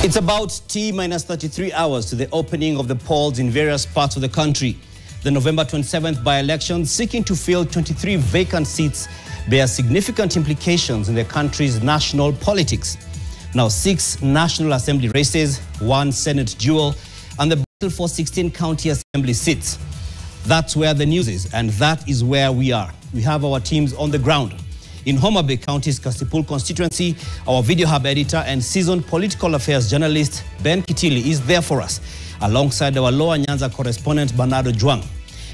It's about T-minus 33 hours to the opening of the polls in various parts of the country. The November 27th by-election, seeking to fill 23 vacant seats, bear significant implications in the country's national politics. Now, 6 National Assembly races, 1 Senate duel, and the battle for 16 county assembly seats. That's where the news is, and that is where we are. We have our teams on the ground. In Homa Bay County's Kasipul constituency, our video hub editor and seasoned political affairs journalist Ben Kitili is there for us, alongside our Lower Nyanza correspondent Bernardo Juang.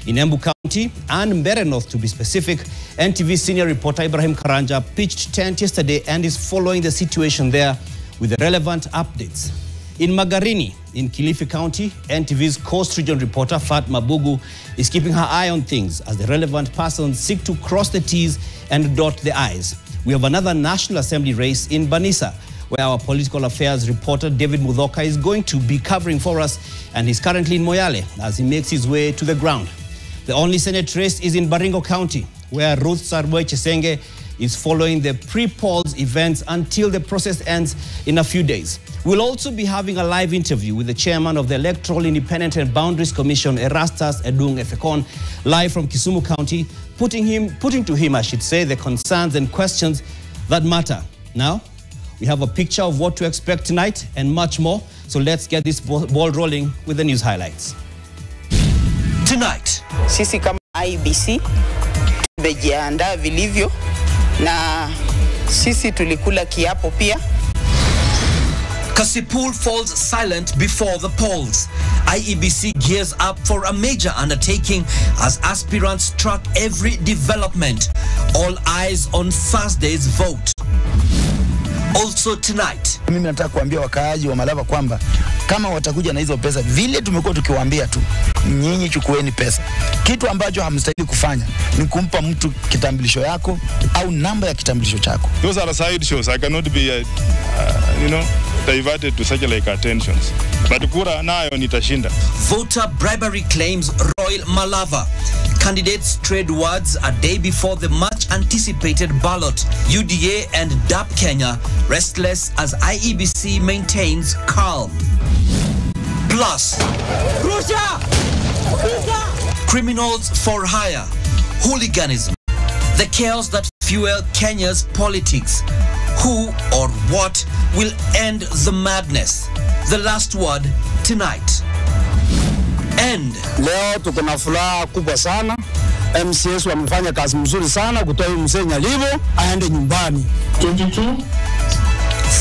In Embu County and Mbere North, to be specific, NTV senior reporter Ibrahim Karanja pitched tent yesterday and is following the situation there with the relevant updates. In Magarini, in Kilifi County, NTV's Coast Region reporter Fatma Bugu is keeping her eye on things as the relevant persons seek to cross the T's and dot the I's. We have another National Assembly race in Banisa, where our political affairs reporter David Mudhoka is going to be covering for us, and he's currently in Moyale as he makes his way to the ground. The only Senate race is in Baringo County, where Ruth Sarboy Chesenge is following the pre-polls events until the process ends in a few days. We'll also be having a live interview with the chairman of the Electoral Independent and Boundaries Commission, Erastus Edung Efekon, live from Kisumu County, putting to him, I should say, the concerns and questions that matter. Now, we have a picture of what to expect tonight and much more. So let's get this ball rolling with the news highlights. Tonight, sisi kama IEBC tumejiandaa vilivyo na sisi tulikula kiapo pia. Kasipul falls silent before the polls. IEBC gears up for a major undertaking as aspirants track every development. All eyes on Thursday's vote. Also tonight, mimi nataka kuambia wakaaji wa Malava kwamba kama watakuja na hizo pesa vile tumekuwa tukiwaambia tu, nyinyi chukueni pesa. Kitu ambacho hamstahili kufanya ni kumpa mtu kitambulisho yako au namba ya kitambulisho chako. Those are side shows. I cannot be diverted to such like attentions. But kura nayo nitashinda. Voter bribery claims Royal Malava. Candidates trade words a day before the much anticipated ballot. UDA and DAP Kenya restless as IEBC maintains calm. Plus, criminals for hire, hooliganism, the chaos that fuel Kenya's politics. Who or what will end the madness? The last word tonight. And leo tuko na furaha kubwa sana. MCS wamefanya kazi mzuri sana kutoa mzee Nyalivo aende nyumbani. 22.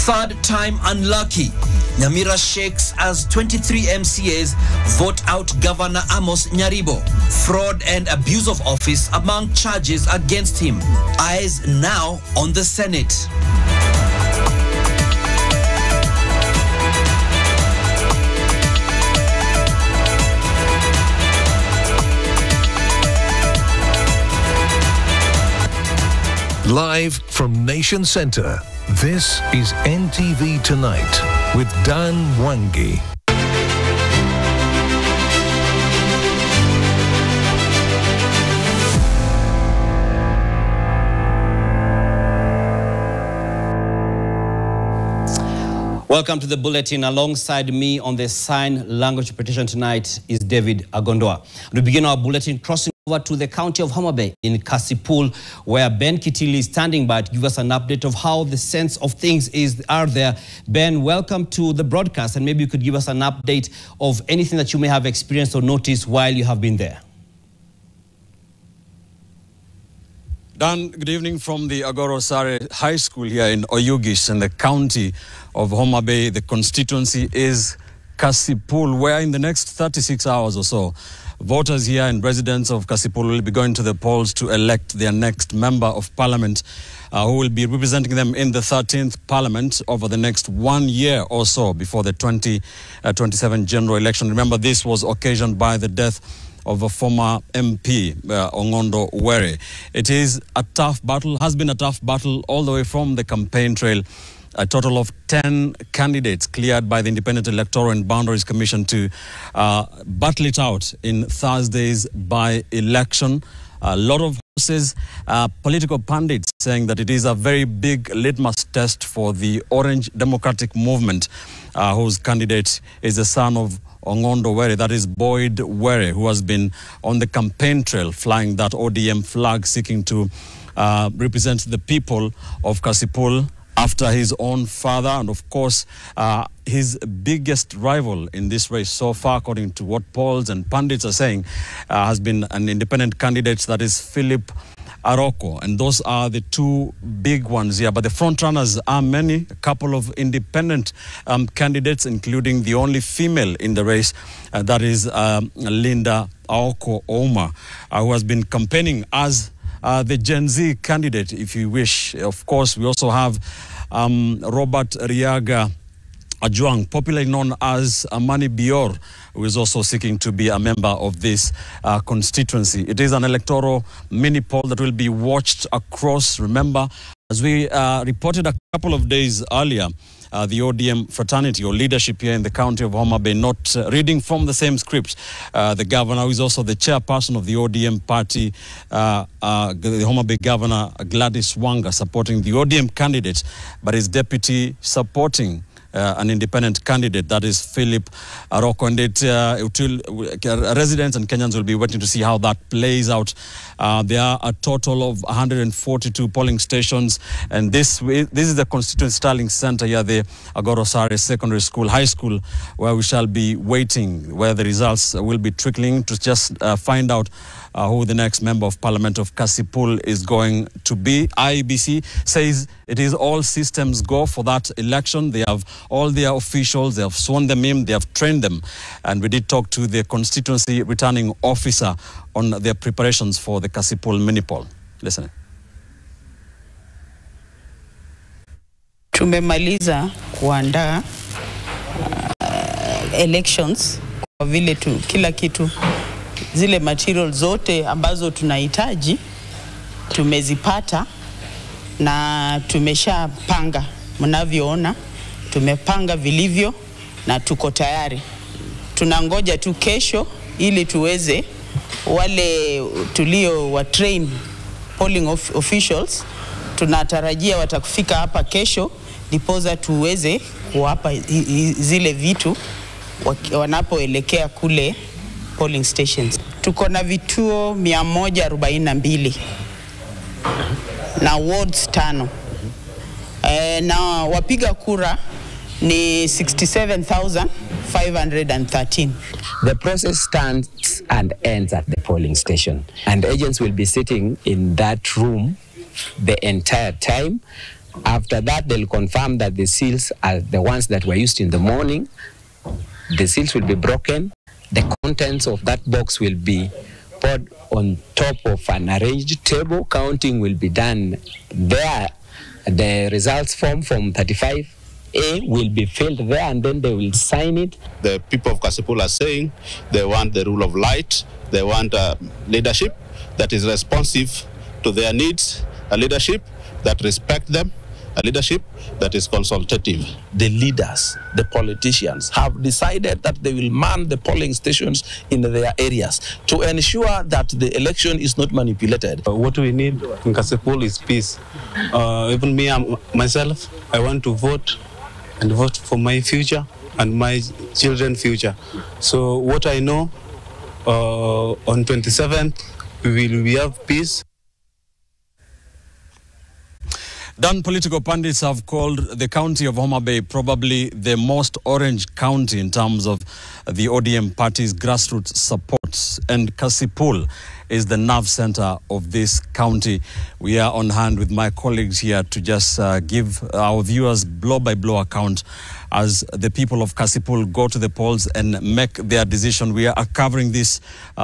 Third time unlucky. Nyamira shakes as 23 MCAs vote out Governor Amos Nyaribo. Fraud and abuse of office among charges against him. Eyes now on the Senate. Live from Nation Center, this is NTV Tonight with Dan Wangi. Welcome to the bulletin. Alongside me on the sign language interpretation tonight is David Agondoa. We begin our bulletin crossing over to the county of Homa Bay in Kasipul, where Ben Kitili is standing by to give us an update of how the sense of things are there. Ben, welcome to the broadcast, and maybe you could give us an update of anything that you may have experienced or noticed while you have been there. Dan, good evening from the Agoro Sare High School here in Oyugis in the county of Homa Bay. The constituency is Kasipul, where in the next 36 hours or so, voters here and residents of Kasipul will be going to the polls to elect their next member of parliament who will be representing them in the 13th parliament over the next 1 year or so before the 2027 general election. Remember, this was occasioned by the death of a former MP, Ongondo Were. It is a tough battle, has been a tough battle all the way from the campaign trail. A total of 10 candidates cleared by the Independent Electoral and Boundaries Commission to battle it out in Thursday's by-election. A lot of horses, political pundits saying that it is a very big litmus test for the Orange Democratic Movement, whose candidate is the son of Ongondo Were, that is Boyd Were, who has been on the campaign trail flying that ODM flag, seeking to represent the people of Kasipul after his own father, and of course his biggest rival in this race so far, according to what polls and pundits are saying, has been an independent candidate, that is Philip Aroko. And those are the two big ones here. But the front runners are many, a couple of independent candidates, including the only female in the race, that is Linda Aoko Ouma, who has been campaigning as the Gen Z candidate, if you wish. Of course, we also have Robert Riaga Ajuang, popularly known as Amani Bior, who is also seeking to be a member of this constituency. It is an electoral mini poll that will be watched across. Remember, as we reported a couple of days earlier, the ODM fraternity or leadership here in the county of Homa Bay not reading from the same script. The governor, who is also the chairperson of the ODM party, the Homa Bay governor Gladys Wanga, supporting the ODM candidate, but his deputy supporting an independent candidate, that is Philip Aroko. And residents and Kenyans will be waiting to see how that plays out. There are a total of 142 polling stations, and this is the constituency Sterling Center here, the Agoro Sare Secondary School, High School, where we shall be waiting, where the results will be trickling to just find out who the next member of parliament of Kasipul is going to be. IEBC says it is all systems go for that election. They have all their officials, they have sworn them in, they have trained them. And we did talk to the constituency returning officer on their preparations for the Kasipul mini poll. Listen. Tumemaliza kuandaa elections kwa vile kila kitu, zile material zote ambazo tunahitaji tumezipata na tumeshapanga. Mnavyoona tumepanga vilivyo na tuko tayari. Tunangoja tu kesho ili tuweze wale tulio wa train polling officials, tunatarajia watakufika hapa kesho ndipoza tuweze kuwapa zile vitu wanapoelekea kule polling stations. Tuko na vituo 142 na wards 5. Na wapiga kura ni 67,513. The process starts and ends at the polling station, and agents will be sitting in that room the entire time. After that, they'll confirm that the seals are the ones that were used in the morning. The seals will be broken. The contents of that box will be poured on top of an arranged table. Counting will be done there. The results form 35A will be filled there, and then they will sign it. The people of Kasipul are saying they want the rule of light. They want leadership that is responsive to their needs, a leadership that respects them, a leadership that is consultative. The leaders, the politicians have decided that they will man the polling stations in their areas to ensure that the election is not manipulated. What we need in Kasipul is peace. Even me, myself, I want to vote and vote for my future and my children's future. So what I know, on 27th, we have peace. Dan, political pundits have called the county of Homa Bay probably the most orange county in terms of the ODM party's grassroots support. And Kasipul is the nerve center of this county. We are on hand with my colleagues here to just give our viewers blow-by-blow account as the people of Kasipul go to the polls and make their decision. We are covering this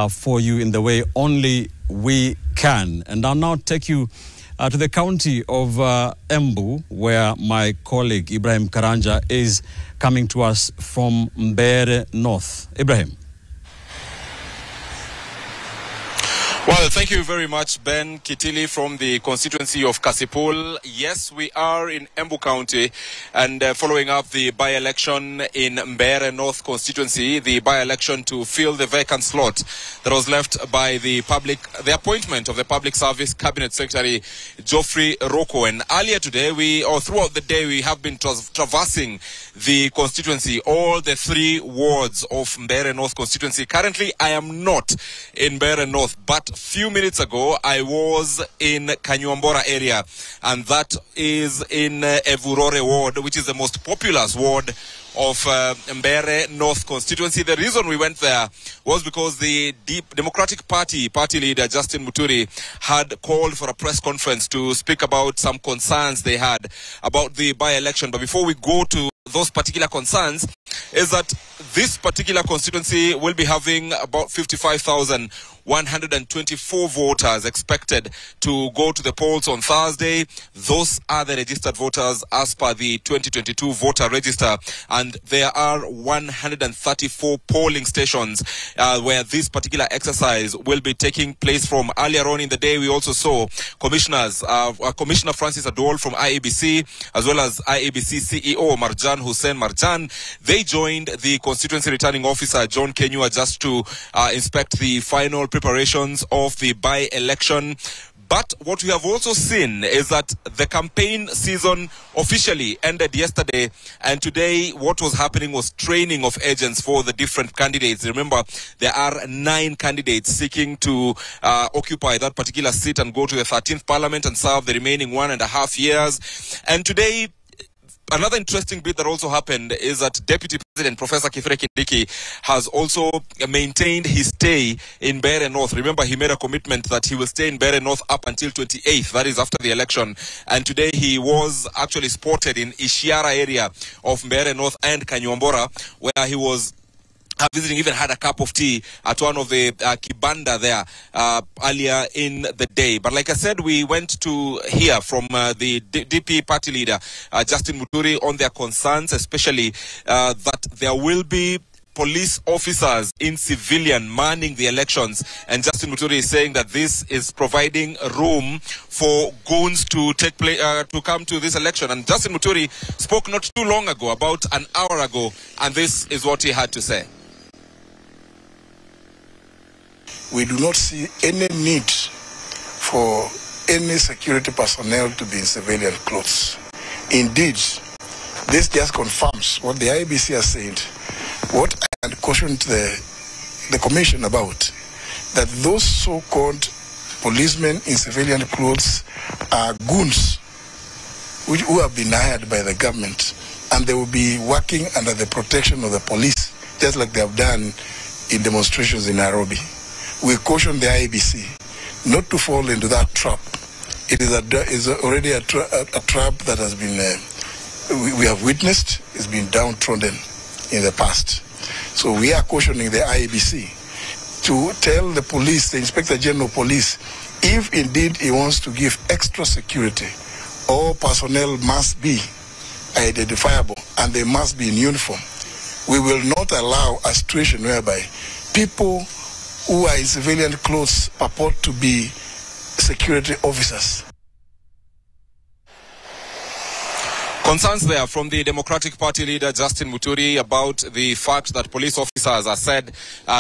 for you in the way only we can. And I'll now take you to the county of Embu, where my colleague Ibrahim Karanja is coming to us from Mbeere North. Ibrahim. Well, thank you very much, Ben Kitili from the constituency of Kasipul. Yes, we are in Embu County and following up the by-election in Mbeere North constituency, the by-election to fill the vacant slot that was left by the appointment of the Public Service Cabinet Secretary, Geoffrey Roko. And earlier today, throughout the day, we have been traversing the constituency, all the 3 wards of Mbeere North constituency. Currently, I am not in Mbeere North, but few minutes ago, I was in Kanyuambora area, and that is in Evurore ward, which is the most populous ward of Mbeere North constituency. The reason we went there was because the Democratic Party leader Justin Muturi had called for a press conference to speak about some concerns they had about the by-election. But before we go to those particular concerns, is that this particular constituency will be having about 55,124 voters expected to go to the polls on Thursday. Those are the registered voters as per the 2022 voter register, and there are 134 polling stations where this particular exercise will be taking place from. Earlier on in the day, we also saw commissioners, Commissioner Francis Adol from IEBC, as well as IEBC CEO Marjan Hussein Marjan. They joined the constituency returning officer John Kenyua just to inspect the final preparations of the by-election. But what we have also seen is that the campaign season officially ended yesterday, and today what was happening was training of agents for the different candidates. Remember, there are 9 candidates seeking to occupy that particular seat and go to the 13th Parliament and serve the remaining 1.5 years. And today, another interesting bit that also happened is that Deputy President Professor Kithure Kindiki has also maintained his stay in Mbeere North. Remember, he made a commitment that he will stay in Mbeere North up until 28th, that is after the election. And today he was actually spotted in Ishiara area of Mbeere North and Kanyuambora, where he was visiting, even had a cup of tea at one of the kibanda there earlier in the day. But like I said, we went to hear from the DP party leader, Justin Muturi, on their concerns, especially that there will be police officers in civilian manning the elections. And Justin Muturi is saying that this is providing room for goons to take place, to come to this election. And Justin Muturi spoke not too long ago, about an hour ago, and this is what he had to say. We do not see any need for any security personnel to be in civilian clothes. Indeed, this just confirms what the IEBC has said, what I had cautioned the Commission about, that those so-called policemen in civilian clothes are goons who have been hired by the government, and they will be working under the protection of the police, just like they have done in demonstrations in Nairobi. We caution the IEBC not to fall into that trap. It is already a trap that has been, we have witnessed, it's been downtrodden in the past. So we are cautioning the IEBC to tell the police, the Inspector General of Police, if indeed he wants to give extra security, all personnel must be identifiable and they must be in uniform. We will not allow a situation whereby people who are in civilian clothes purport to be security officers. Concerns there from the Democratic Party leader Justin Muturi about the fact that police officers are said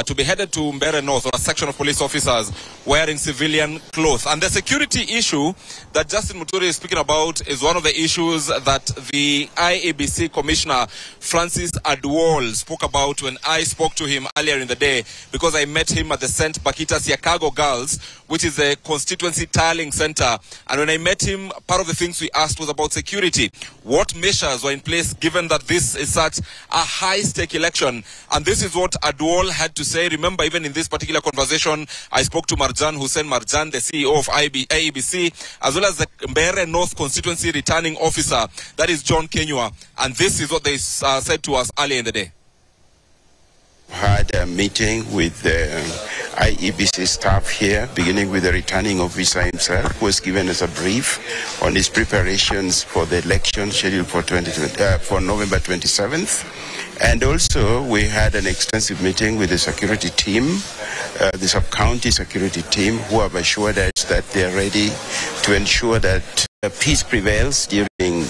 to be headed to Mbeere North, or a section of police officers wearing civilian clothes. And the security issue that Justin Muturi is speaking about is one of the issues that the IEBC Commissioner Francis Adwol spoke about when I spoke to him earlier in the day, because I met him at the St. Bakita Siakago Girls, which is a constituency tiling center. And when I met him, part of the things we asked was about security. What measures were in place given that this is such a high-stake election? And this is what Adwol had to say. Remember, even in this particular conversation, I spoke to Marjan Hussein Marjan, the CEO of IEBC, as well as the Mbeere North constituency returning officer, that is John Kenyua. And this is what they said to us earlier in the day. Had a meeting with the IEBC staff here, beginning with the returning officer himself, who has given us a brief on his preparations for the election scheduled for November 27th. And also, we had an extensive meeting with the security team, the sub-county security team, who have assured us that they are ready to ensure that peace prevails during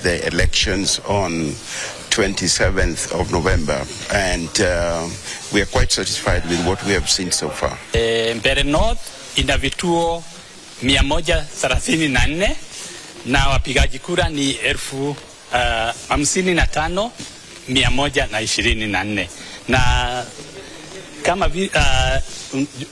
the elections on 27th of November. And we are quite satisfied with what we have seen so far. Mbeere North ina vituo 134 na wapigaji kura ni 55,124 na kama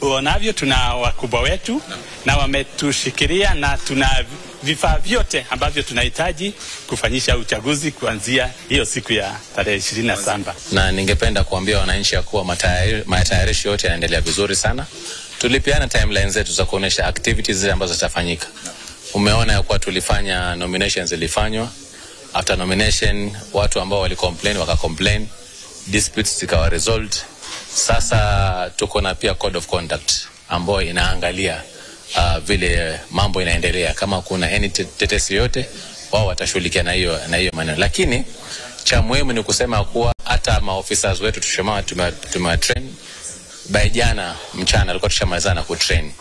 uonavyo tuna wakubwa wetu na wametushikilia na tuna vifaa vyote ambavyo tunahitaji kufanyisha uchaguzi kuanzia hiyo siku ya tarehe 27. Na ningependa kuambia wananchi ya kuwa matayarisho yote yanaendelea vizuri sana. Tulipeana timelines zetu za kuonesha activities zile ambazo zitafanyika. Umeona ya kuwa tulifanya nominations zilifanywa. After nomination watu ambao walicomplain waka-complain, disputes zikawa resolved. Sasa tuko na pia code of conduct ambayo inaangalia vile mambo inaendelea. Kama kuna any tetesi yote, wao watashughulikia na hiyo maneno. Lakini cha muhimu ni kusema kuwa hata maofficers wetu tumewatrain. By jana mchana alikuwa tushamalizana kutrain.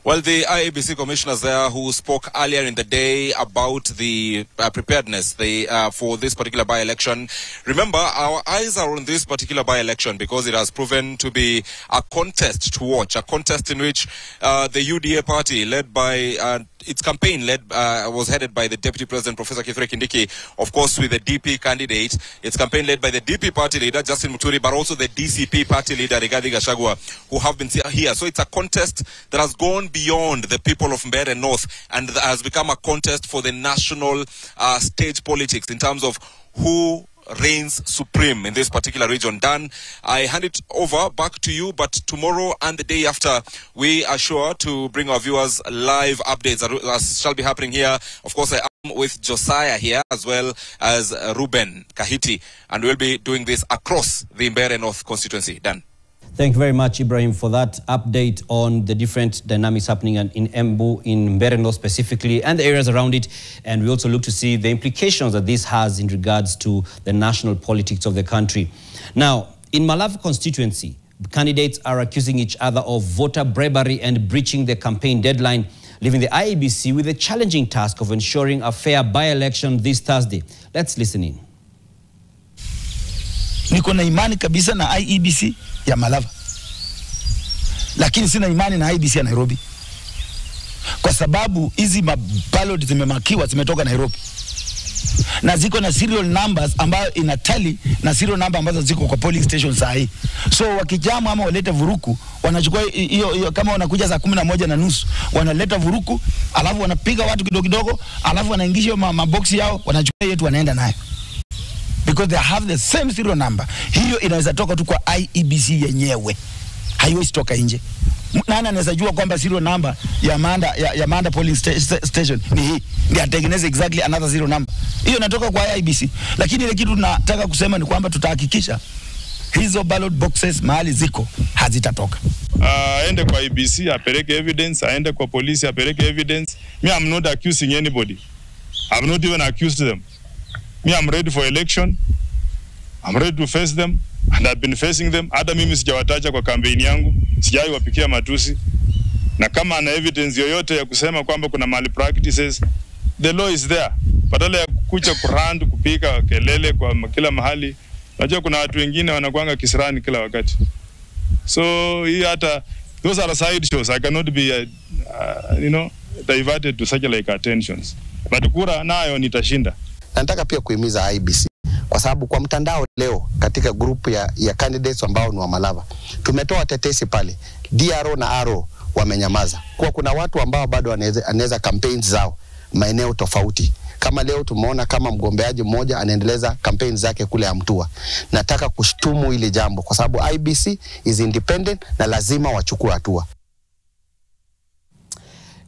Well, the IEBC commissioners there who spoke earlier in the day about the preparedness for this particular by-election. Remember, our eyes are on this particular by-election because it has proven to be a contest to watch, a contest in which the UDA party, led by its campaign was headed by the Deputy President, Professor Kithure Kindiki, of course, with the DP candidate. Its campaign led by the DP party leader, Justin Muturi, but also the DCP party leader, Rigathi Gachagua, who have been here. So it's a contest that has gone beyond the people of Mbeere North and has become a contest for the national stage politics in terms of who reigns supreme in this particular region. Dan, I hand it over back to you, but tomorrow and the day after, we are sure to bring our viewers live updates that shall be happening here. Of course, I am with Josiah here as well as Ruben Kahiti, and we'll be doing this across the Mbeere North constituency. Dan. Thank you very much, Ibrahim, for that update on the different dynamics happening in Embu, in Mbeere North specifically, and the areas around it. And we also look to see the implications that this has in regards to the national politics of the country. Now, in Malava constituency, candidates are accusing each other of voter bribery and breaching the campaign deadline, leaving the IEBC with the challenging task of ensuring a fair by-election this Thursday. Let's listen in. Niko na imani kabisa na IEBC ya Malava, lakini sina imani na IEBC ya Nairobi, kwa sababu hizi ballot zimemakiwa zimetoka Nairobi na ziko na serial numbers ambayo inatali na serial number ambazo ziko kwa polling station saa hii. So wakijamu ama walete vuruku, wanachukua hiyo kama wanakuja saa 11:30 wanaleta vuruku, alafu wanapiga watu kidogo kidogo, alafu wanaingisha maboksi yao, wanachukua yetu wanaenda nayo, because they have the same serial number. Hiyo inaweza toka tu kwa IEBC yenyewe, haiwezi toka nje. Nani anaweza jua kwamba serial number ya Manda polling station ni hii, ndio atengeneze exactly another serial number? Hiyo inatoka kwa IEBC. Lakini ile kitu tunataka kusema ni kwamba tutahakikisha hizo ballot boxes mahali ziko hazitatoka. Aende kwa IEBC apeleke evidence, aende kwa polisi apeleke evidence. Me, I'm not accusing anybody. I've not even accused them. Me, I'm ready for election. I'm ready to face them, and I've been facing them. Hata mimi sijawataja kwa kampeni yangu, sijai wapikia matusi. Na kama ana evidence yoyote ya kusema kwamba kuna malpractices, the law is there. Badala ya kukucha kurand kupika kelele kwa kila mahali, najua kuna watu wengine wanakuanga kisirani kila wakati. So hii hata those are side shows. I cannot be diverted to such like attentions. But kura nayo nitashinda. Nataka pia kuhimiza IEBC kwa sababu kwa mtandao leo katika grupu ya candidates ambao ni wa Malava tumetoa tetesi pale, DRO na RO wamenyamaza. Kwa kuna watu ambao bado wanaweza campaigns zao maeneo tofauti. Kama leo tumeona kama mgombeaji mmoja anaendeleza campaign zake kule Amtua. Nataka kushtumu ile jambo kwa sababu IEBC is independent na lazima wachukue hatua.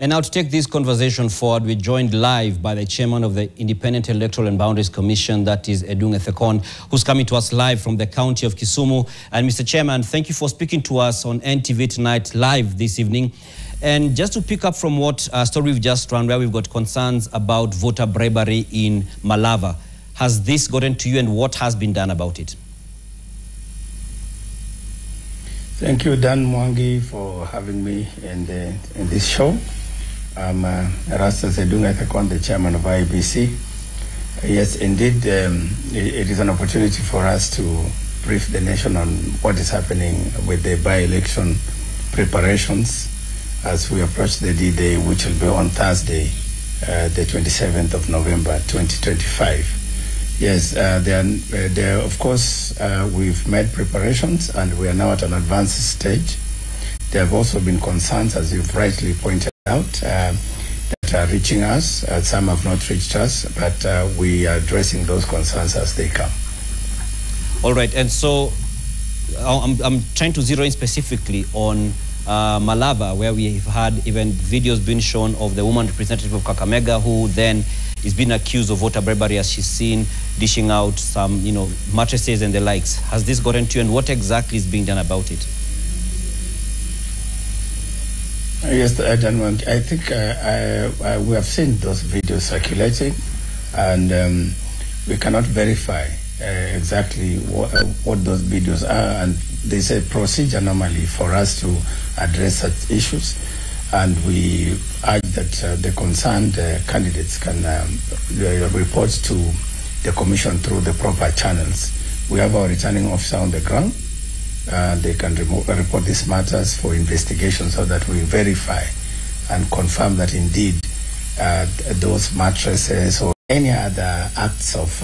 And now to take this conversation forward, we're joined live by the chairman of the Independent Electoral and Boundaries Commission, that is Edung Ethekon, who's coming to us live from the county of Kisumu. And Mr. Chairman, thank you for speaking to us on NTV Tonight live this evening. And just to pick up from what story we've just run, where we've got concerns about voter bribery in Malava, has this gotten to you and what has been done about it? Thank you, Dan Mwangi, for having me in this show. I'm Erastus Edung Ethekon, the chairman of IEBC. Yes, indeed, it is an opportunity for us to brief the nation on what is happening with the by-election preparations as we approach the D-Day, which will be on Thursday, the 27th of November, 2025. Yes, there, of course, we've made preparations and we are now at an advanced stage. There have also been concerns, as you've rightly pointed out, that are reaching us. Some have not reached us, but we are addressing those concerns as they come. All right, and so I'm trying to zero in specifically on Malava, where we've had even videos being shown of the woman representative of Kakamega, who then is being accused of voter bribery as she's seen dishing out some, mattresses and the likes. Has this gotten to you, and what exactly is being done about it? Yes, I think we have seen those videos circulating, and we cannot verify exactly what those videos are. And there's a procedure normally for us to address such issues, and we urge that the concerned candidates can report to the commission through the proper channels. We have our returning officer on the ground. They can report these matters for investigation so that we verify and confirm that indeed those mattresses or any other acts of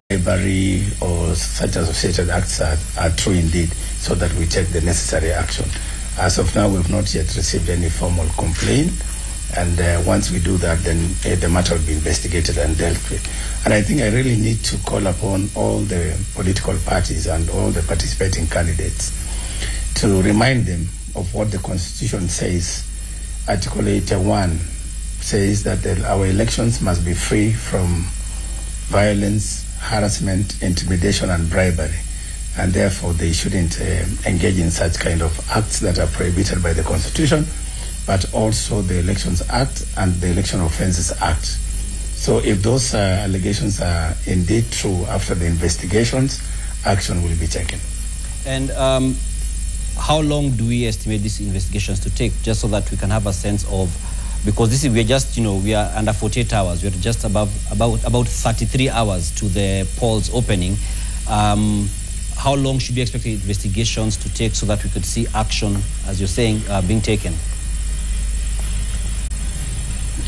bribery or such associated acts are true indeed, so that we take the necessary action. As of now, we've not yet received any formal complaint, and once we do that, then the matter will be investigated and dealt with. And I think I really need to call upon all the political parties and all the participating candidates to remind them of what the Constitution says. Article 81 says that our elections must be free from violence, harassment, intimidation, and bribery. And therefore, they shouldn't engage in such kind of acts that are prohibited by the Constitution, but also the Elections Act and the Election Offences Act. So if those allegations are indeed true, after the investigations, action will be taken. And how long do we estimate these investigations to take, just so that we can have a sense of, because we're just, we are under 48 hours, we're just about 33 hours to the polls opening. How long should we expect the investigations to take so that we could see action, as you're saying, being taken?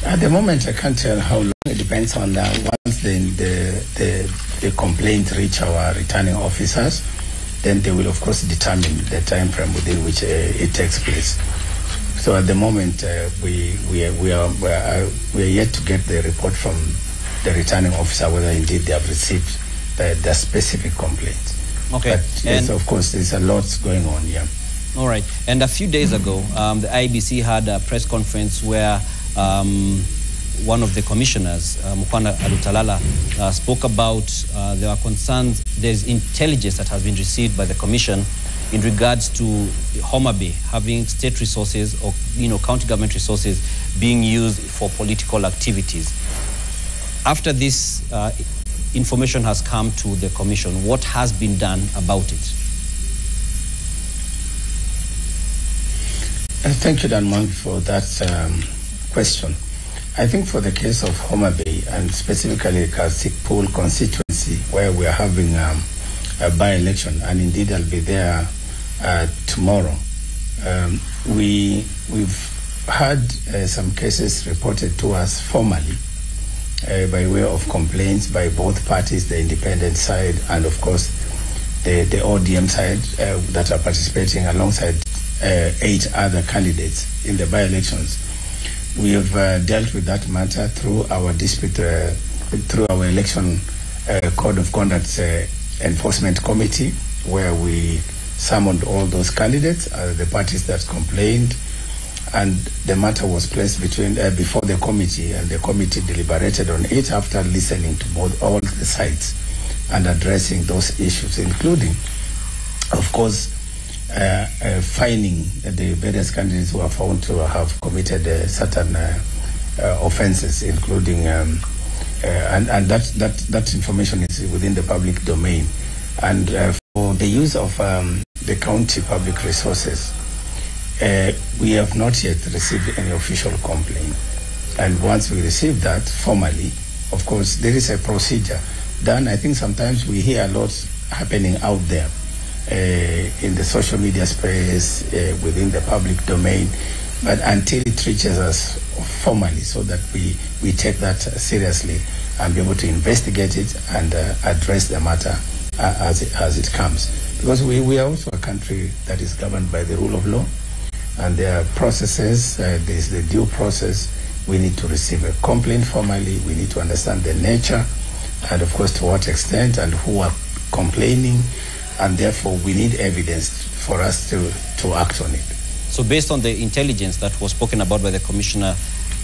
At the moment, I can't tell how long. It depends on once the complaint reach our returning officers, then they will, of course, determine the time frame within which it takes place. So at the moment, we are yet to get the report from the returning officer whether indeed they have received the specific complaint. Okay. But yes, of course, there's a lot going on here. All right. And a few days ago, the IEBC had a press conference where one of the commissioners, Mukwana Alutalala, spoke about there are concerns, there's intelligence that has been received by the commission in regards to Homa Bay having state resources or county government resources being used for political activities. After this information has come to the commission, what has been done about it? Thank you, Dan Mang, for that question. I think for the case of Homa Bay, and specifically Kasipul constituency, where we are having a by-election, and indeed I'll be there tomorrow, we've had some cases reported to us formally by way of complaints by both parties, the independent side and, of course, the ODM side that are participating alongside 8 other candidates in the by-elections. We have dealt with that matter through our dispute, through our election code of conduct enforcement committee, where we summoned all those candidates, the parties that complained, and the matter was placed before the committee, and the committee deliberated on it after listening to all the sides and addressing those issues, including, of course, fining the various candidates who are found to have committed certain offences, including and that information is within the public domain. And for the use of the county public resources, we have not yet received any official complaint. And once we receive that formally, of course, there is a procedure. Then I think sometimes we hear a lot happening out there in the social media space, within the public domain, but until it reaches us formally, so that we take that seriously and be able to investigate it and address the matter as it comes. Because we are also a country that is governed by the rule of law, and there are processes, there's the due process. We need to receive a complaint formally, we need to understand the nature, and of course to what extent and who are complaining, and therefore we need evidence for us to act on it. So based on the intelligence that was spoken about by the commissioner,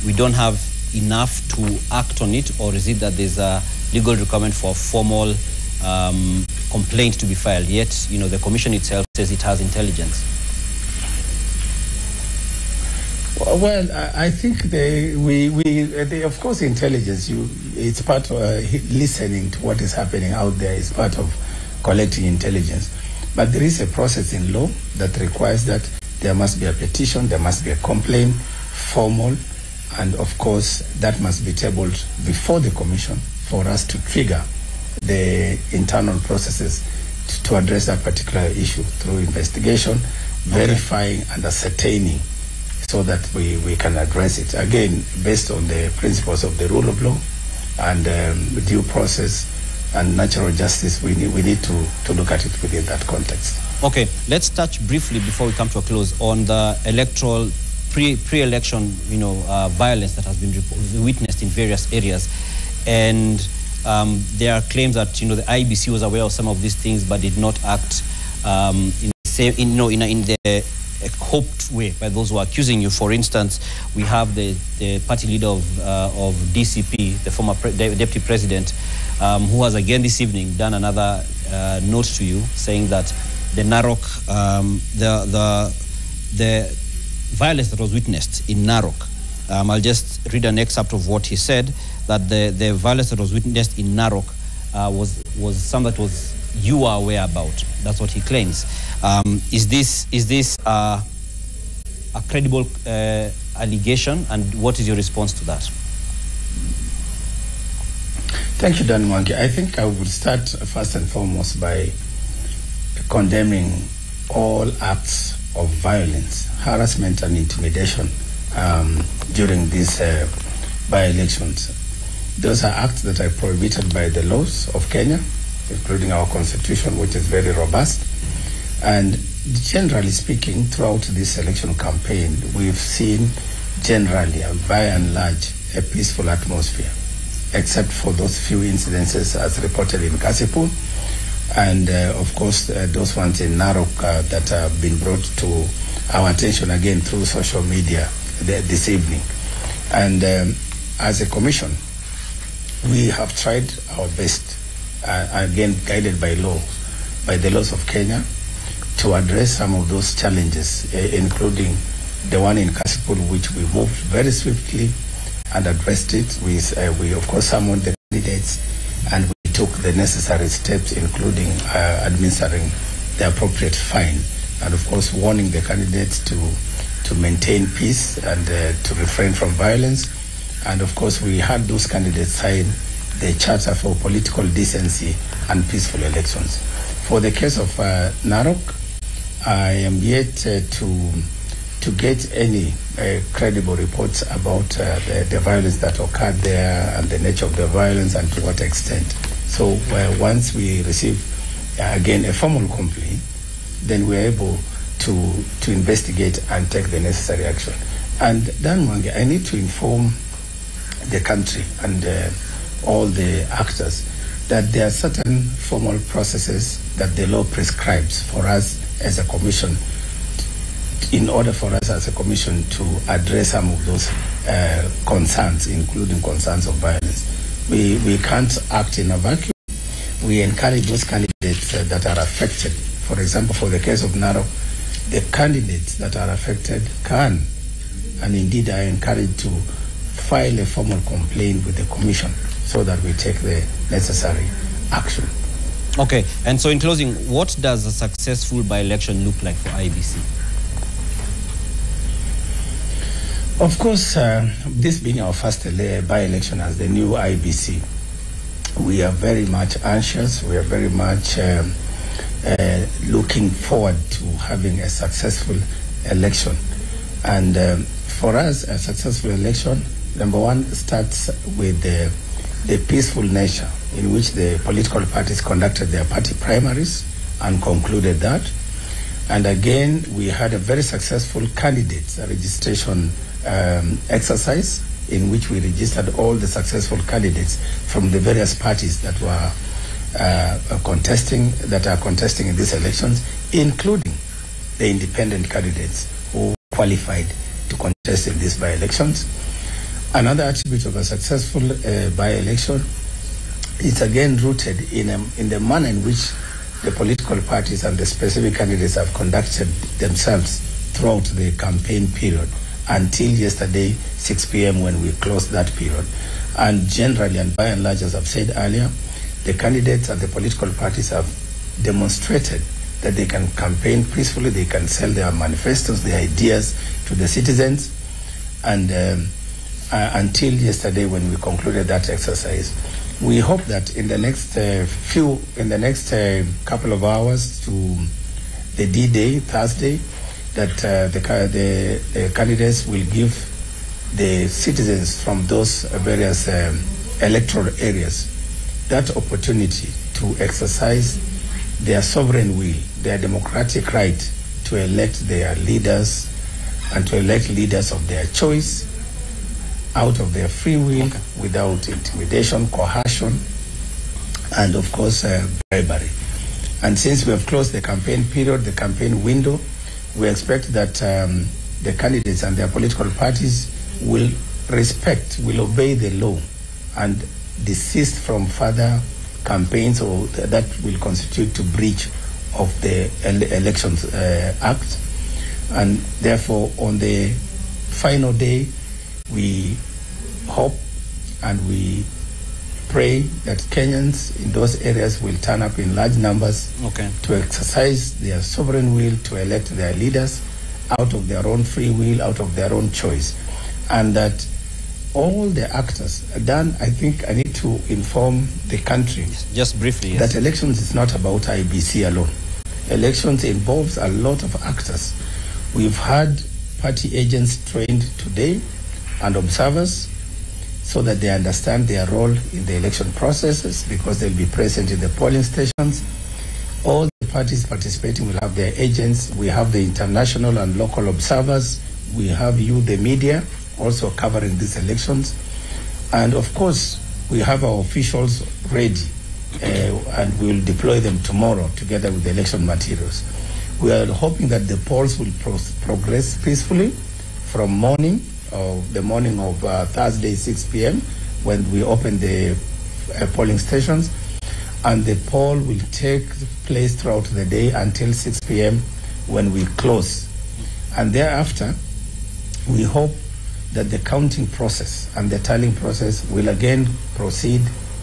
we don't have enough to act on it, or is it that there's a legal requirement for a formal complaint to be filed, yet the commission itself says it has intelligence? Well, I think of course, intelligence, it's part of listening to what is happening out there, is part of collecting intelligence. But there is a process in law that requires that there must be a petition, there must be a complaint, formal, and of course that must be tabled before the commission for us to trigger the internal processes to address that particular issue through investigation, verifying and ascertaining, so that we can address it. Again, based on the principles of the rule of law and due process and natural justice, we need to look at it within that context. Okay, let's touch briefly before we come to a close on the electoral pre-election violence that has been witnessed in various areas, and there are claims that the IEBC was aware of some of these things but did not act in the hoped way by those who are accusing you. For instance, we have the party leader of DCP, the former deputy president, who has again this evening done another note to you saying that the Narok, the violence that was witnessed in Narok, I'll just read an excerpt of what he said, that the violence that was witnessed in Narok was something that you were aware about. That's what he claims. Is this a credible allegation, and what is your response to that? Thank you, Dan Mwangi. I think I would start first and foremost by condemning all acts of violence, harassment and intimidation during these by-elections. Those are acts that are prohibited by the laws of Kenya, including our constitution, which is very robust. And generally speaking, throughout this election campaign, we've seen generally, by and large, a peaceful atmosphere, except for those few incidences as reported in Kasipul, and of course those ones in Narok that have been brought to our attention again through social media this evening. And as a commission, we have tried our best, again guided by law, by the laws of Kenya, to address some of those challenges, including the one in Kasipul, which we moved very swiftly and addressed it. We of course summoned the candidates, and we took the necessary steps, including administering the appropriate fine, and of course warning the candidates to maintain peace and to refrain from violence. And of course we had those candidates sign the Charter for Political Decency and Peaceful Elections. For the case of Narok, I am yet to get any credible reports about the violence that occurred there and the nature of the violence and to what extent. So once we receive, again, a formal complaint, then we're able to investigate and take the necessary action. And Dan Mwangi, I need to inform the country and all the actors that there are certain formal processes that the law prescribes for us as a commission in order for us as a commission to address some of those concerns, including concerns of violence. We can't act in a vacuum. We encourage those candidates that are affected. For example, for the case of Narok, the candidates that are affected can, and indeed I encourage to file a formal complaint with the commission so that we take the necessary action. Okay, and so in closing, what does a successful by-election look like for IEBC? Of course, this being our first by-election as the new IEBC, we are very much anxious. We are very much looking forward to having a successful election. And for us, a successful election, number one, starts with the peaceful nature in which the political parties conducted their party primaries and concluded that. And again, we had a very successful candidates registration exercise in which we registered all the successful candidates from the various parties that were contesting in these elections, including the independent candidates who qualified to contest in these by-elections. Another attribute of a successful by-election is again rooted in the manner in which the political parties and the specific candidates have conducted themselves throughout the campaign period until yesterday, 6 p.m. when we closed that period. And generally, and by and large, as I've said earlier, the candidates and the political parties have demonstrated that they can campaign peacefully, they can sell their manifestos, their ideas to the citizens. And until yesterday when we concluded that exercise, we hope that in the next couple of hours to the D-Day, Thursday, that the candidates will give the citizens from those various electoral areas that opportunity to exercise their sovereign will, their democratic right to elect their leaders and to elect leaders of their choice out of their free will, without intimidation, coercion, and of course bribery. And since we have closed the campaign period, the campaign window, we expect that the candidates and their political parties will obey the law and desist from further campaigns or that will constitute to breach of the Elections Act. And therefore, on the final day, we hope and we pray that Kenyans in those areas will turn up in large numbers to exercise their sovereign will to elect their leaders out of their own free will, out of their own choice. And that all the actors, Dan, I think I need to inform the country just briefly, that elections is not about IEBC alone. Elections involves a lot of actors. We've had party agents trained today and observers so that they understand their role in the election processes, because they'll be present in the polling stations. All the parties participating will have their agents. We have the international and local observers. We have you, the media, also covering these elections. And of course, we have our officials ready and we will deploy them tomorrow together with the election materials. We are hoping that the polls will progress peacefully from the morning of Thursday, 6 p.m., when we open the polling stations, and the poll will take place throughout the day until 6 p.m. when we close. And thereafter, we hope that the counting process and the tallying process will again proceed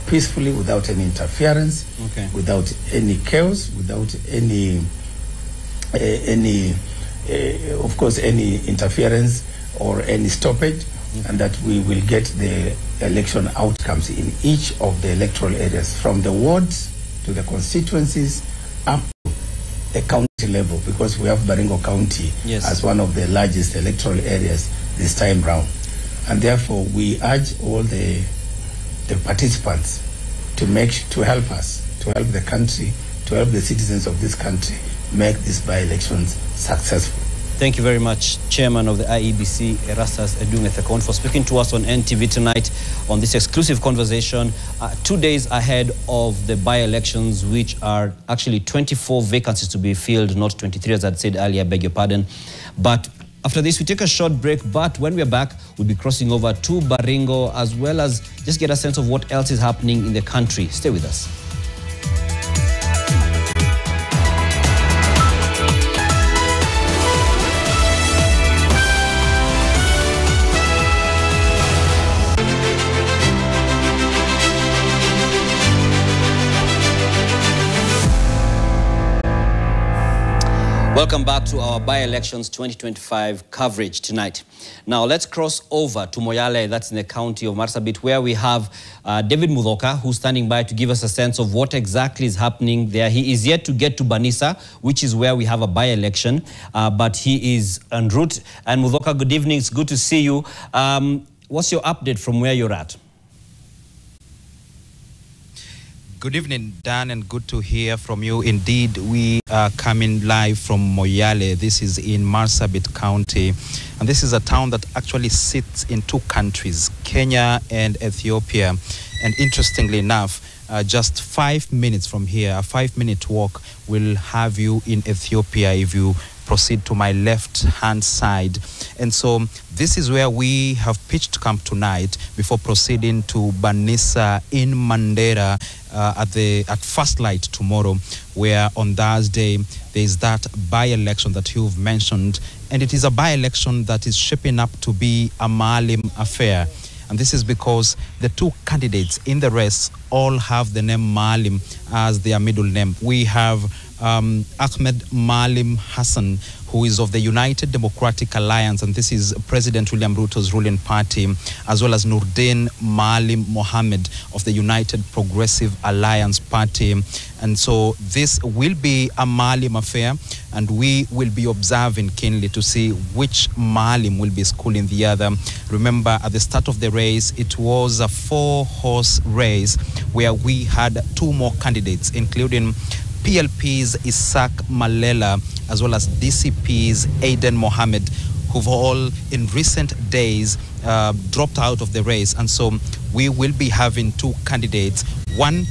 peacefully without any interference, without any chaos, without any interference or any stoppage, and that we will get the election outcomes in each of the electoral areas, from the wards to the constituencies up to the county level, because we have Baringo County as one of the largest electoral areas this time round. And therefore, we urge all the participants to help us, to help the country, to help the citizens of this country make these by-elections successful. Thank you very much, Chairman of the IEBC, Erastus Edungethekon, for speaking to us on NTV Tonight on this exclusive conversation 2 days ahead of the by-elections, which are actually 24 vacancies to be filled, not 23, as I'd said earlier, beg your pardon. But after this, we take a short break, but when we're back, we'll be crossing over to Baringo, as well as just get a sense of what else is happening in the country. Stay with us. Welcome back to our by-elections 2025 coverage tonight. Now let's cross over to Moyale, that's in the county of Marsabit, where we have David Muthoka, who's standing by to give us a sense of what exactly is happening there. He is yet to get to Banisa, which is where we have a by-election, but he is en route. And Muthoka, good evening. It's good to see you. What's your update from where you're at? Good evening, Dan, and good to hear from you. Indeed, we are coming live from Moyale. This is in Marsabit County, and this is a town that actually sits in two countries, Kenya and Ethiopia. And interestingly enough, just 5 minutes from here, a 5-minute walk will have you in Ethiopia if you proceed to my left-hand side. And so this is where we have pitched camp tonight before proceeding to Banisa in Mandera at first light tomorrow, where on Thursday there is that by-election that you've mentioned. And it is a by-election that is shaping up to be a Maalim affair. And this is because the two candidates in the race all have the name Maalim as their middle name. We have Ahmed Maalim Hassan, who is of the United Democratic Alliance, and this is President William Ruto's ruling party, as well as Nurdin Maalim Mohammed of the United Progressive Alliance Party. And so this will be a Maalim affair, and we will be observing keenly to see which Maalim will be schooling the other. Remember, at the start of the race, it was a 4-horse race where we had 2 more candidates, including PLP's Isaac Malela, as well as DCP's Aiden Mohammed, who've all in recent days dropped out of the race. And so we will be having 2 candidates, one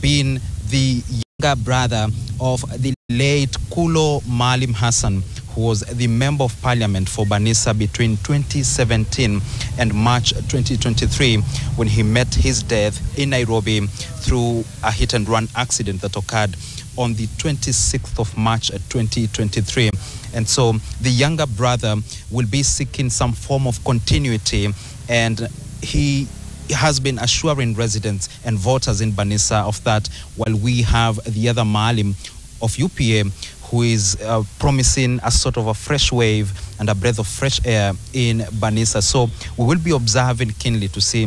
being the younger brother of the late Kulo Maalim Hassan, who was the Member of Parliament for Banisa between 2017 and March 2023, when he met his death in Nairobi through a hit-and-run accident that occurred on the 26th of March 2023. And so the younger brother will be seeking some form of continuity, and he has been assuring residents and voters in Banisa of that, while we have the other Maalim of UPA, who is promising a sort of a fresh wave and a breath of fresh air in Banisa. So we will be observing keenly to see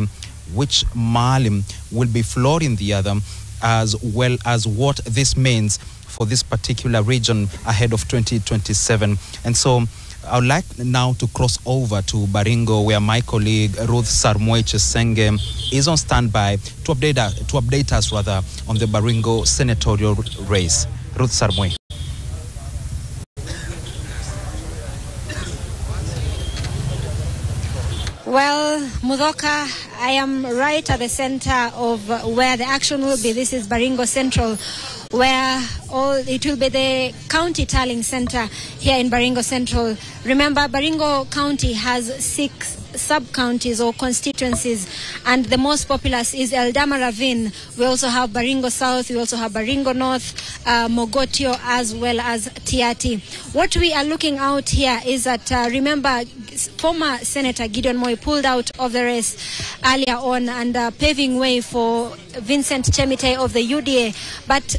which Maalim will be flooring the other, as well as what this means for this particular region ahead of 2027. And so I would like now to cross over to Baringo, where my colleague Ruth Sarmoe Chesenge is on standby to update us on the Baringo senatorial race. Ruth Sarmoe. Well, Muthoka, I am right at the center of where the action will be. This is Baringo Central, where it will be the county tallying center here in Baringo Central. Remember, Baringo County has 6 sub-counties or constituencies, and the most populous is Eldama Ravine. We also have Baringo South, we also have Baringo North, Mogotio, as well as Tiati. What we are looking out here is that, remember, former Senator Gideon Moi pulled out of the race earlier on, and paving way for Vincent Chemitei of the UDA. But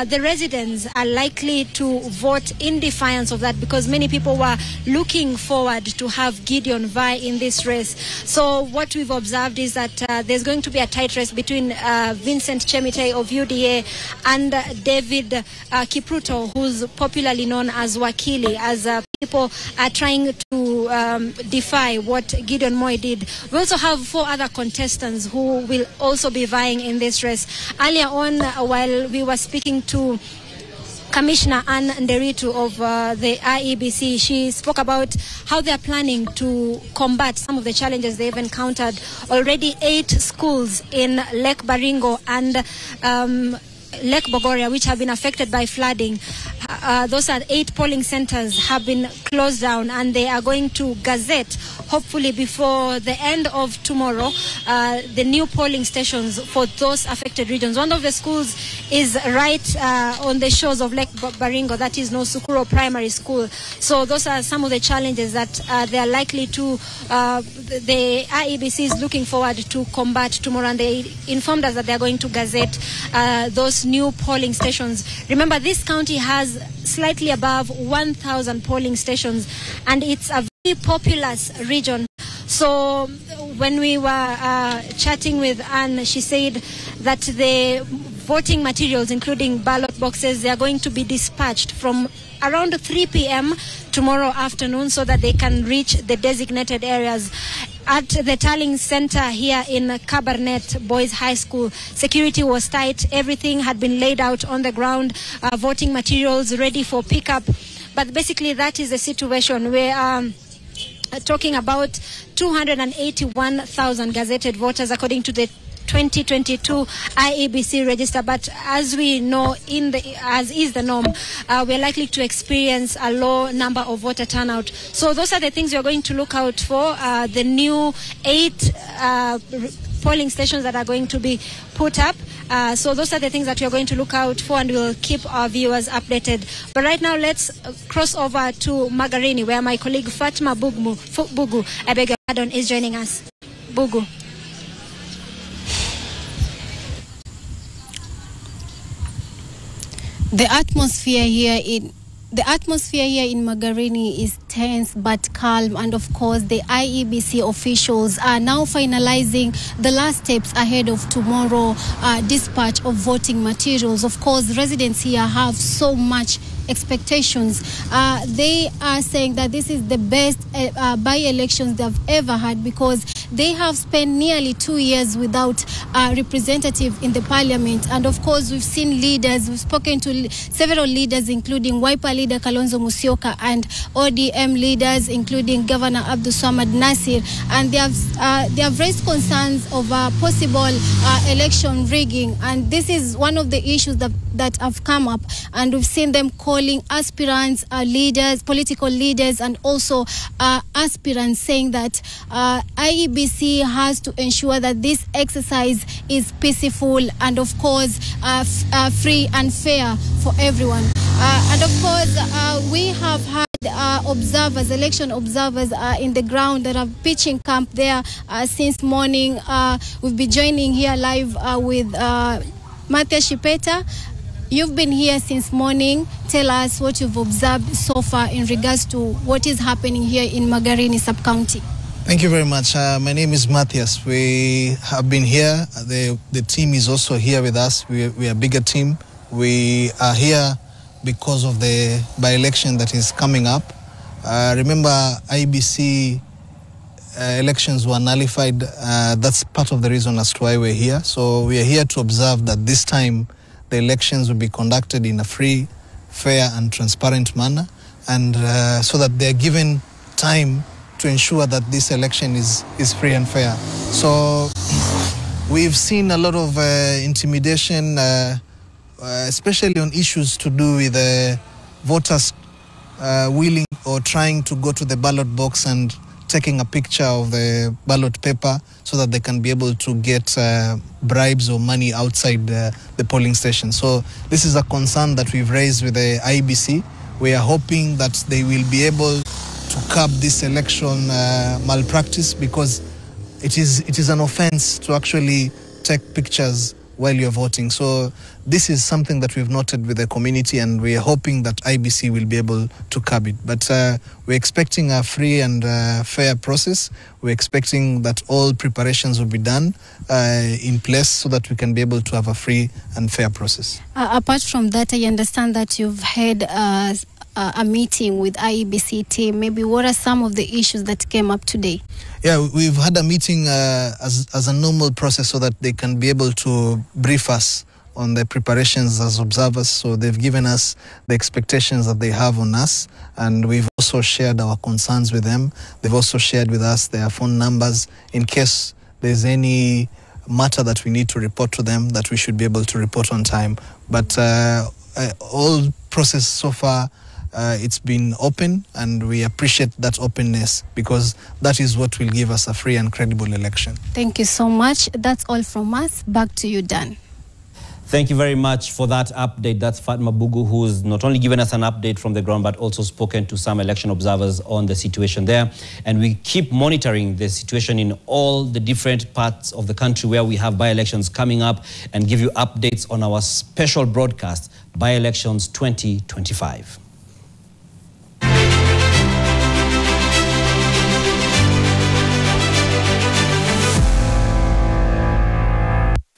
the residents are likely to vote in defiance of that, because many people were looking forward to have Gideon vie in this race. So what we've observed is that there's going to be a tight race between Vincent Chemitei of UDA and David Kipruto, who's popularly known as Wakili, as people are trying to defy what Gideon Moi did. We also have 4 other contestants who will also be vying in this race. Earlier on, while we were speaking to Commissioner Anne Nderitu of the IEBC. She spoke about how they are planning to combat some of the challenges they've encountered. Already 8 schools in Lake Baringo and Lake Bogoria, which have been affected by flooding. Those are 8 polling centers have been closed down, and they are going to gazette, hopefully before the end of tomorrow, the new polling stations for those affected regions. One of the schools is right on the shores of Lake Baringo, that is Nosukuro Primary School. So those are some of the challenges that they are likely to, the IEBC is looking forward to combat tomorrow, and they informed us that they are going to gazette those new polling stations. Remember, this county has slightly above 1,000 polling stations, and it's a very populous region. So when we were chatting with Anne, she said that the voting materials, including ballot boxes, they are going to be dispatched from around 3 p.m. tomorrow afternoon so that they can reach the designated areas. At the tallying center here in Cabernet Boys High School, security was tight. Everything had been laid out on the ground, voting materials ready for pickup. But basically that is the situation. We are talking about 281,000 gazetted voters according to the 2022 IEBC register, but as we know, as is the norm, we're likely to experience a low number of voter turnout. So those are the things you're going to look out for. The new 8 polling stations that are going to be put up. So those are the things that we're going to look out for, and we'll keep our viewers updated. But right now, let's cross over to Magarini, where my colleague Fatma Bugu, I beg your pardon, is joining us. Bugu. The atmosphere here in Magarini is tense but calm, and of course the IEBC officials are now finalizing the last steps ahead of tomorrow dispatch of voting materials. Of course, residents here have so much expectations. They are saying that this is the best by-elections they've ever had, because they have spent nearly 2 years without a representative in the parliament. And of course, we've seen leaders, we've spoken to several leaders, including Wiper leader Kalonzo Musyoka and ODM leaders, including Governor Abdul Swamad Nasir, and they have raised concerns of possible election rigging. And this is one of the issues that have come up, and we've seen them calling aspirants, leaders, political leaders, and also aspirants, saying that IEBC has to ensure that this exercise is peaceful and, of course, free and fair for everyone. And of course, we have had observers, election observers in the ground that are pitching camp there since morning. We'll be joining here live with Matthew Shipeta. You've been here since morning. Tell us what you've observed so far in regards to what is happening here in Magarini sub-county. Thank you very much. My name is Matthias. We have been here. The team is also here with us. We are a bigger team. We are here because of the by-election that is coming up. Remember, IEBC elections were nullified. That's part of the reason as to why we're here. So we are here to observe that this time the elections will be conducted in a free, fair and transparent manner, and so that they're given time to ensure that this election is free and fair. So we've seen a lot of intimidation, especially on issues to do with voters willing or trying to go to the ballot box and taking a picture of the ballot paper so that they can be able to get bribes or money outside the polling station. So this is a concern that we've raised with the IEBC. We are hoping that they will be able to curb this election malpractice, because it is an offense to actually take pictures while you're voting. So this is something that we've noted with the community, and we are hoping that IEBC will be able to curb it. But we're expecting a free and fair process. We're expecting that all preparations will be done in place so that we can be able to have a free and fair process. Apart from that, I understand that you've had a meeting with IEBC team. Maybe what are some of the issues that came up today? Yeah, we've had a meeting as a normal process so that they can be able to brief us on the preparations as observers. So they've given us the expectations that they have on us, and we've also shared our concerns with them. They've also shared with us their phone numbers in case there's any matter that we need to report to them, that we should be able to report on time. But all process so far, it's been open, and we appreciate that openness because that is what will give us a free and credible election. Thank you so much. That's all from us. Back to you, Dan. Thank you very much for that update. That's Fatma Bugu, who's not only given us an update from the ground, but also spoken to some election observers on the situation there. And we keep monitoring the situation in all the different parts of the country where we have by-elections coming up, and give you updates on our special broadcast, By-Elections 2025.